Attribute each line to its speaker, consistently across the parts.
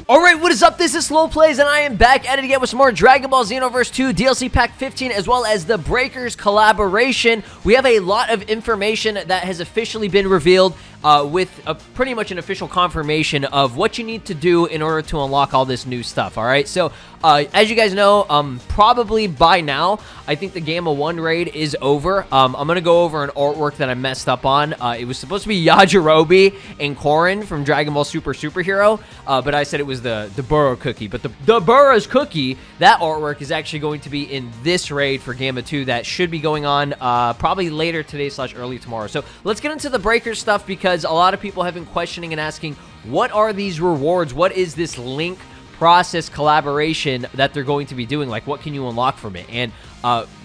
Speaker 1: Alright, what is up? This is Slow Plays, and I am back at it again with some more Dragon Ball Xenoverse 2 DLC Pack 15, as well as the Breakers collaboration. We have a lot of information that has officially been revealed with pretty much an official confirmation of what you need to do in order to unlock all this new stuff, alright? So, as you guys know, probably by now, I think the Gamma 1 raid is over. I'm going to go over an artwork that I messed up on. It was supposed to be Yajirobe and Korin from Dragon Ball Super Superhero, but I said it was the Burrow cookie. But the Burrow's cookie, that artwork is actually going to be in this raid for Gamma 2 that should be going on probably later today / early tomorrow. So let's get into the Breakers stuff, because a lot of people have been questioning and asking, what are these rewards? What is this link process collaboration that they're going to be doing? Like, what can you unlock from it? And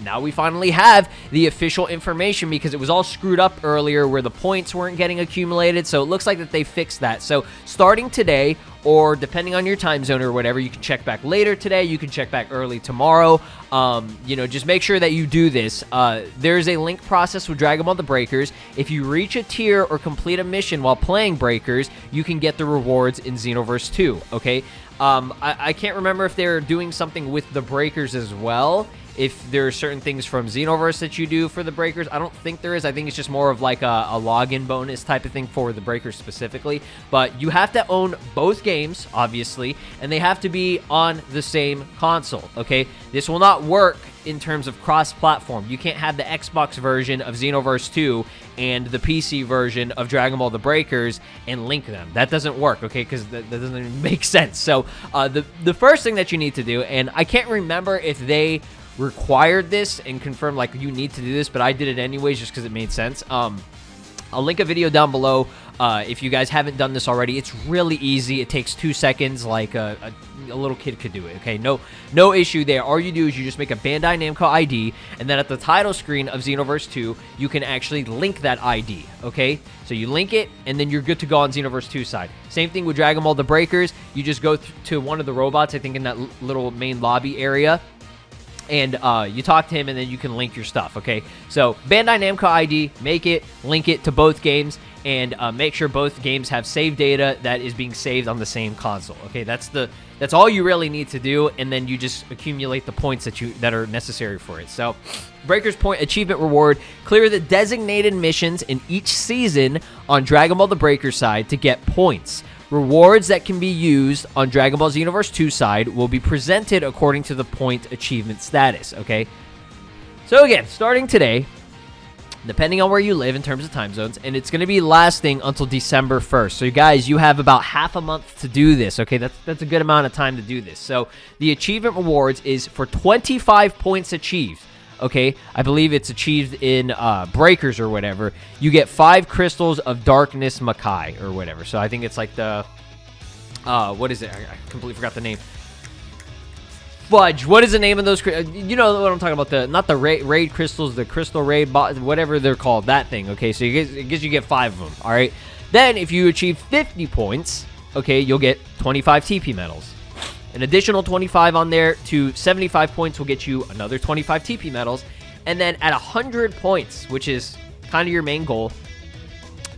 Speaker 1: now we finally have the official information, because it was all screwed up earlier where the points weren't getting accumulated. So it looks like that they fixed that. So starting today, or depending on your time zone or whatever, you can check back later today, you can check back early tomorrow. You know, just make sure that you do this. There's a link process with Dragon Ball the Breakers. If you reach a tier or complete a mission while playing Breakers, you can get the rewards in Xenoverse 2, okay? I can't remember if they're doing something with the Breakers as well, if there are certain things from Xenoverse that you do for the Breakers. I don't think there is. I think it's just more of like a login bonus type of thing for the Breakers specifically. But you have to own both games, obviously, and they have to be on the same console, okay? This will not work in terms of cross-platform. You can't have the Xbox version of Xenoverse 2 and the PC version of Dragon Ball the Breakers and link them. That doesn't work, okay? Because that doesn't even make sense. So the first thing that you need to do, and I can't remember if they required this and confirmed like you need to do this, but I did it anyways just because it made sense. I'll link a video down below if you guys haven't done this already. It's really easy. It takes 2 seconds, like a little kid could do it, okay? No issue there. All you do is you just make a Bandai Namco ID, and then at the title screen of Xenoverse 2, you can actually link that ID, okay? So you link it, and then you're good to go on Xenoverse 2 side. Same thing with Dragon Ball the Breakers. You just go to one of the robots, I think in that little main lobby area, and you talk to him, and then you can link your stuff, okay? So Bandai Namco ID, make it, link it to both games, and make sure both games have save data that is being saved on the same console, okay? That's all you really need to do, and then you just accumulate the points that are necessary for it. So Breakers Point Achievement Reward: clear the designated missions in each season on Dragon Ball the Breakers side to get points. Rewards that can be used on Dragon Ball Xenoverse 2 side will be presented according to the point achievement status, okay? So again, starting today, depending on where you live in terms of time zones, and it's going to be lasting until December 1st. So you guys, you have about half a month to do this, okay? That's a good amount of time to do this. So the achievement rewards is for 25 points achieved. Okay, I believe it's achieved in Breakers or whatever. You get 5 crystals of darkness Makai or whatever. So I think it's like the what is it? I completely forgot the name. Fudge. What is the name of those? You know what I'm talking about? Not the raid crystals, the crystal raid, whatever they're called. That thing. Okay, so you get 5 of them. All right. Then if you achieve 50 points, okay, you'll get 25 TP medals. An additional 25 on there to 75 points will get you another 25 TP medals. And then at 100 points, which is kind of your main goal,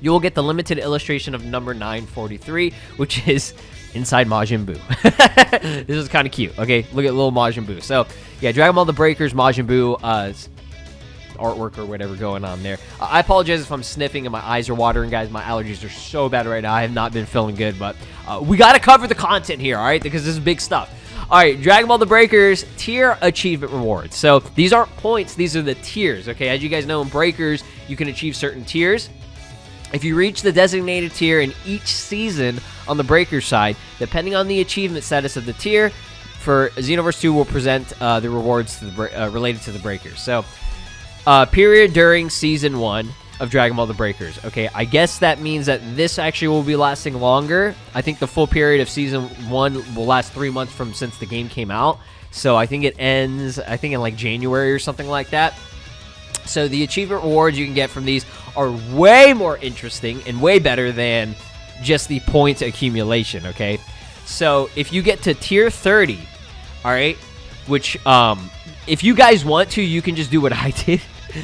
Speaker 1: you will get the limited illustration of number 943, which is inside Majin Buu. This is kind of cute. Okay, look at little Majin Buu. So, yeah, Dragon Ball the Breakers, Majin Buu, artwork or whatever going on there. I apologize if I'm sniffing and my eyes are watering, guys. My allergies are so bad right now. I have not been feeling good, but we got to cover the content here, all right? Because this is big stuff. All right, Dragon Ball the Breakers tier achievement rewards. So these aren't points. These are the tiers, okay? As you guys know, in Breakers, you can achieve certain tiers. If you reach the designated tier in each season on the Breakers side, depending on the achievement status of the tier, for Xenoverse 2 will present the rewards to the related to the Breakers. So period during Season 1 of Dragon Ball the Breakers. Okay, I guess that means that this actually will be lasting longer. I think the full period of Season 1 will last 3 months from since the game came out. So I think it ends, I think in like January or something like that. So the achievement rewards you can get from these are way more interesting and way better than just the points accumulation, okay? So if you get to tier 30, all right, which if you guys want to, you can just do what I did.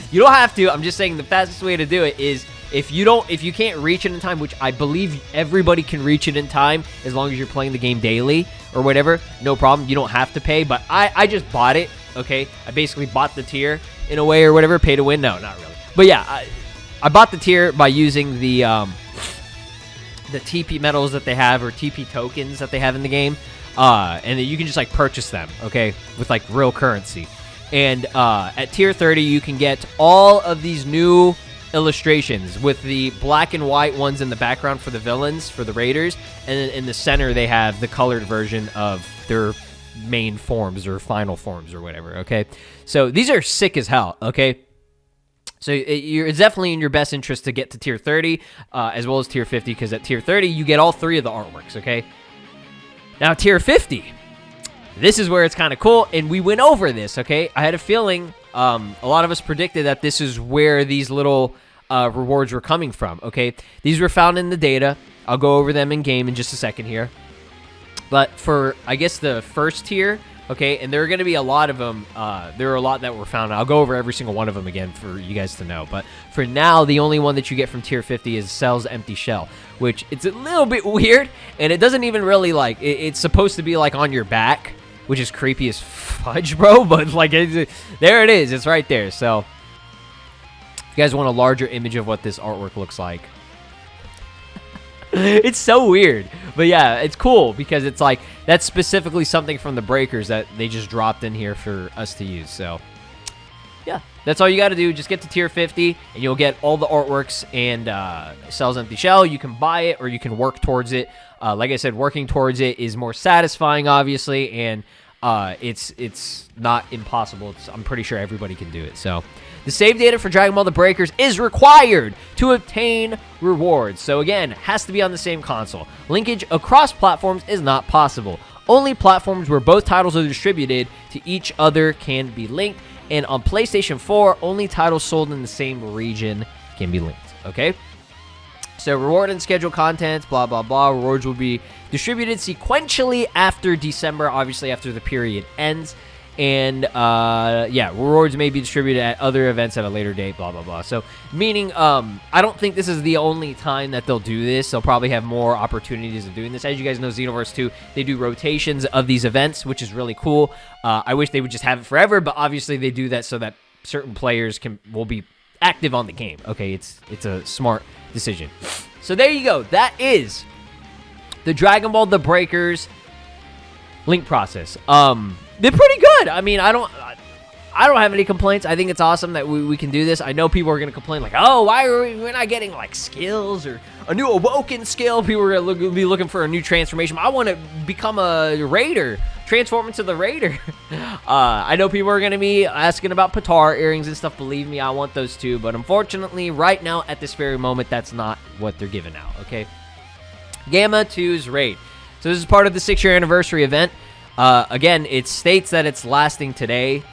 Speaker 1: You don't have to. I'm just saying the fastest way to do it is If you can't reach it in time, which I believe everybody can reach it in time as long as you're playing the game daily or whatever, no problem. You don't have to pay, but I just bought it, okay? I basically bought the tier in a way or whatever, pay to win. No, not really. But yeah, I bought the tier by using the TP medals that they have, or TP tokens that they have in the game. And then you can just like purchase them, okay, with like real currency. And at tier 30, you can get all of these new illustrations with the black and white ones in the background for the villains, for the raiders, and then in the center they have the colored version of their main forms or final forms or whatever, okay? So these are sick as hell, okay? So it's definitely in your best interest to get to tier 30 as well as tier 50, because at tier 30 you get all 3 of the artworks, okay? Now tier 50, this is where it's kind of cool, and we went over this, okay? I had a feeling a lot of us predicted that this is where these little rewards were coming from, okay? These were found in the data. I'll go over them in game in just a second here. But for, I guess, the first tier, okay, and there are going to be a lot of them. There are a lot that were found. I'll go over every single one of them again for you guys to know. But for now, the only one that you get from tier 50 is Cell's Empty Shell, which it's a little bit weird, and it doesn't even really, like, it's supposed to be, like, on your back, which is creepy as fudge, bro, but, like, there it is. It's right there. So, if you guys want a larger image of what this artwork looks like. It's so weird. But, yeah, it's cool because it's, like, that's specifically something from the Breakers that they just dropped in here for us to use. So, yeah, that's all you got to do. Just get to tier 50, and you'll get all the artworks and Cell's Empty Shell. You can buy it, or you can work towards it. Like I said, working towards it is more satisfying, obviously, and it's not impossible. I'm pretty sure everybody can do it. So, the save data for Dragon Ball The Breakers is required to obtain rewards. So, again, has to be on the same console. Linkage across platforms is not possible. Only platforms where both titles are distributed to each other can be linked. And on PlayStation 4, only titles sold in the same region can be linked, okay? So reward and schedule contents, blah, blah, blah. Rewards will be distributed sequentially after December, obviously after the period ends. And, yeah, rewards may be distributed at other events at a later date, blah, blah, blah. So, meaning, I don't think this is the only time that they'll do this. They'll probably have more opportunities of doing this. As you guys know, Xenoverse 2, they do rotations of these events, which is really cool. I wish they would just have it forever, but obviously they do that so that certain players will be active on the game. Okay, it's a smart decision. So, there you go. That is the Dragon Ball The Breakers link process. They're pretty good. I mean, I don't have any complaints. I think it's awesome that we can do this. I know people are going to complain like, oh, why are we're not getting like skills or a new awoken skill? People are going to be looking for a new transformation. I want to become a raider, transform into the raider. I know people are going to be asking about Patar earrings and stuff. Believe me, I want those too. But unfortunately, right now at this very moment, that's not what they're giving out. Okay, Gamma 2's raid. So this is part of the 6-year anniversary event. Again, it states that it's lasting today.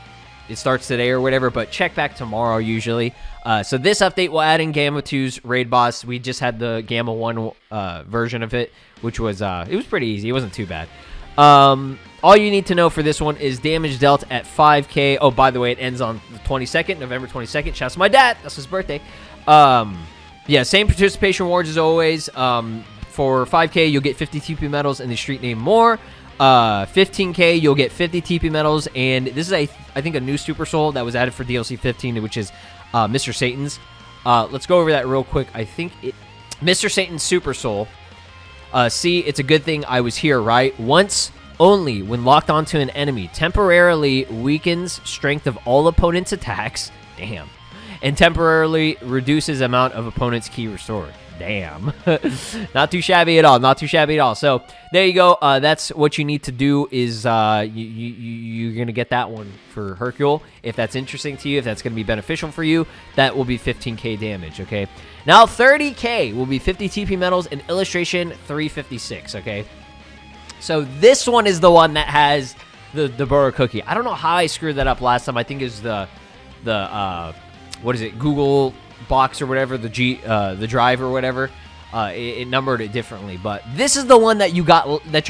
Speaker 1: It starts today or whatever, but check back tomorrow usually. So this update will add in Gamma 2's raid boss. We just had the Gamma 1 version of it, which was it was pretty easy. It wasn't too bad. All you need to know for this one is damage dealt at 5k. Oh, by the way, it ends on the 22nd, November 22nd. Shouts to my dad. That's his birthday. Yeah, same participation rewards as always. For 5k, you'll get 50 TP medals and the street name more. 15k, you'll get 50 TP medals, and this is I think a new Super Soul that was added for DLC 15, which is Mr. Satan's. Let's go over that real quick. I think Mr. Satan's Super Soul. See, it's a good thing I was here, right? Once only when locked onto an enemy, temporarily weakens strength of all opponents' attacks. Damn. And temporarily reduces amount of opponent's ki restored. Damn. Not too shabby at all. Not too shabby at all. So, there you go. That's what you need to do is you're going to get that one for Hercule. If that's interesting to you, if that's going to be beneficial for you, that will be 15k damage, okay? Now, 30k will be 50 TP medals and illustration 356, okay? So, this one is the one that has the Burrow Cookie. I don't know how I screwed that up last time. I think it was the what is it, Google box or whatever, the drive or whatever. It numbered it differently, but this is the one that you're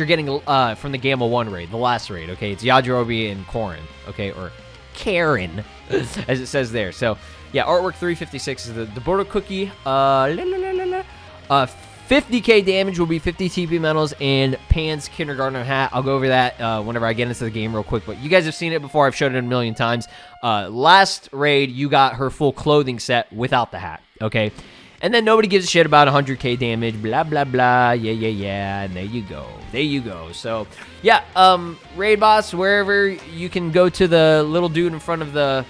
Speaker 1: getting from the Gamma 1 raid, the last raid, okay? It's Yajirobe and Korin, okay, or Karen, as it says there. So Yeah, artwork 356 is the border cookie. 50k damage will be 50 TP medals and Pan's kindergartner hat. I'll go over that whenever I get into the game real quick, but you guys have seen it before. I've showed it a million times. Last raid, you got her full clothing set without the hat, okay? And then nobody gives a shit about 100k damage, blah, blah, blah, yeah, and there you go. There you go. So, yeah, raid boss, wherever you can go to the little dude in front of the,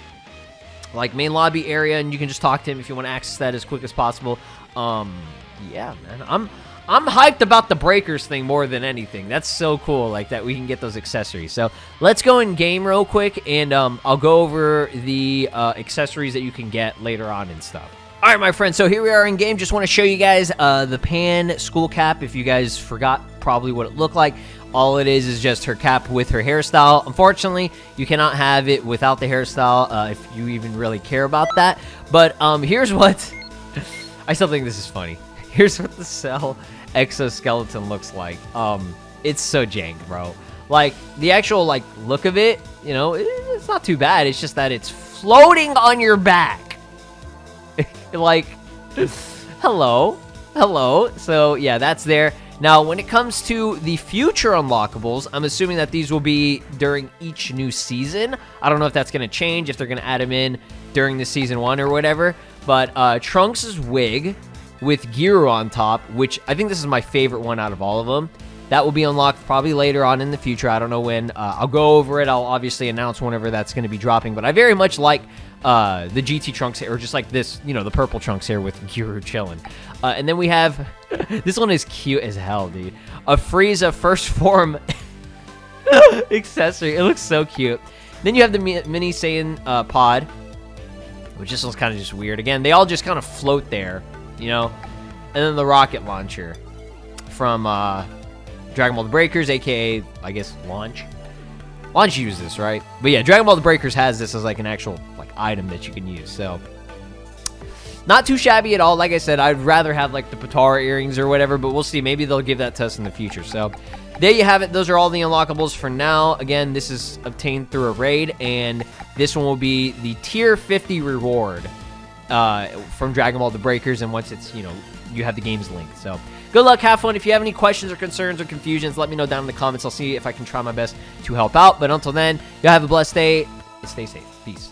Speaker 1: like, main lobby area, and you can just talk to him if you want to access that as quick as possible. Yeah, man, I'm hyped about the breakers thing more than anything. That's so cool, like, that we can get those accessories. So let's go in game real quick, and I'll go over the accessories that you can get later on and stuff. All right, my friends, so here we are in game. Just want to show you guys the Pan school cap. If you guys forgot probably what it looked like, all it is just her cap with her hairstyle. Unfortunately, you cannot have it without the hairstyle if you even really care about that. But here's what... I still think this is funny. Here's what the Cell exoskeleton looks like. It's so jank, bro. Like, the actual, like, look of it, you know, it's not too bad. It's just that it's floating on your back. Like, hello. So, yeah, that's there. Now, when it comes to the future unlockables, I'm assuming that these will be during each new season. I don't know if that's going to change, if they're going to add them in during the season 1 or whatever. But Trunks' wig with Giru on top, which I think this is my favorite one out of all of them. That will be unlocked probably later on in the future. I don't know when. I'll go over it. I'll obviously announce whenever that's going to be dropping. But I very much like the GT Trunks here, or just like this, you know, the purple Trunks here with Giru chilling. And then we have, this one is cute as hell, dude. A Frieza first form accessory. It looks so cute. Then you have the Mini Saiyan pod, which this one's kind of just weird. Again, they all just kind of float there, you know. And then the rocket launcher from Dragon Ball The Breakers, aka, I guess, Launch. Launch uses this, right? But yeah, Dragon Ball The Breakers has this as like an actual like item that you can use. So not too shabby at all. Like I said, I'd rather have like the Potara earrings or whatever, but we'll see. Maybe they'll give that to us in the future. So there you have it. Those are all the unlockables for now. Again, this is obtained through a raid, and this one will be the tier 50 reward from Dragon Ball The Breakers. And once it's, you know, you have the game's linked. So good luck, have fun. If you have any questions or concerns or confusions, let me know down in the comments. I'll see if I can try my best to help out. But until then, y'all have a blessed day and stay safe. Peace.